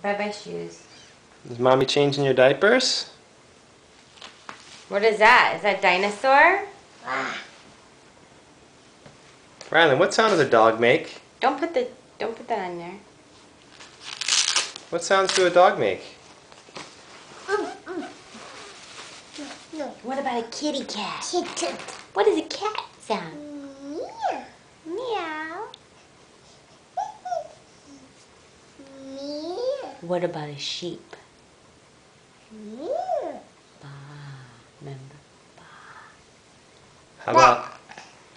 Bye-bye shoes. Is Mommy changing your diapers? What is that? Is that dinosaur? Rylan, what sound does a dog make? Don't put that on there. What sounds do a dog make? What about a kitty cat? What does a cat sound? Meow. Meow. Meow. What about a sheep? Meow. Ba. Remember? Ba.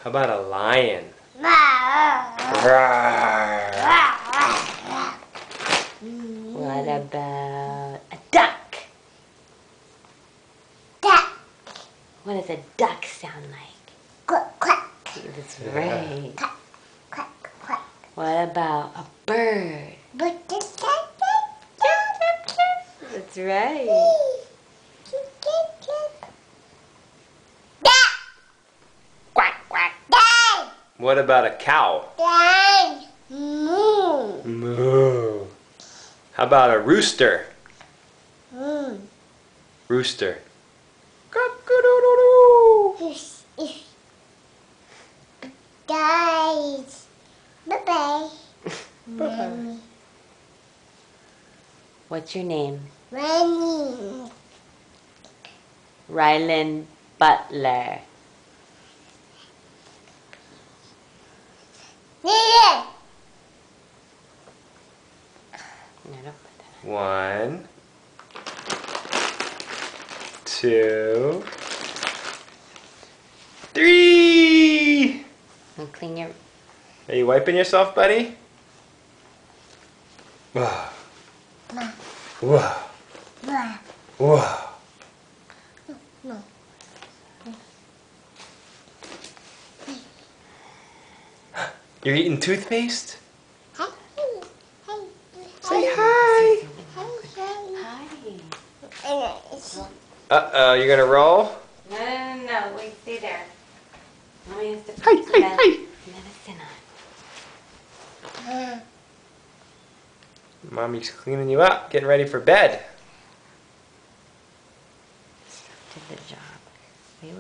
How about a lion? Meow. Roar. What about a duck? Duck. What does a duck sound like? Quack, quack. That's right. Quack, quack, quack. What about a bird? But the That's right. Quack, quack. What about a cow? Moo. Moo. How about a rooster? Moo. Rooster. Cock-a-doodle-doo. Guys. Bye-bye. Bye-bye. What's your name? Running. Rylan Butler. Yeah. No, don't put that 1, 2, 3. on. And clean your... Are you wiping yourself, buddy? Whoa. Ma. Whoa. Ma. Whoa. No. You're eating toothpaste? Hey. Hey. Say hi. Hi. Uh-oh, you're gonna roll? No. Wait, stay there. Mommy has to put Hi, some hi, hi. medicine on. Mommy's cleaning you up, getting ready for bed. Did the job. Wait.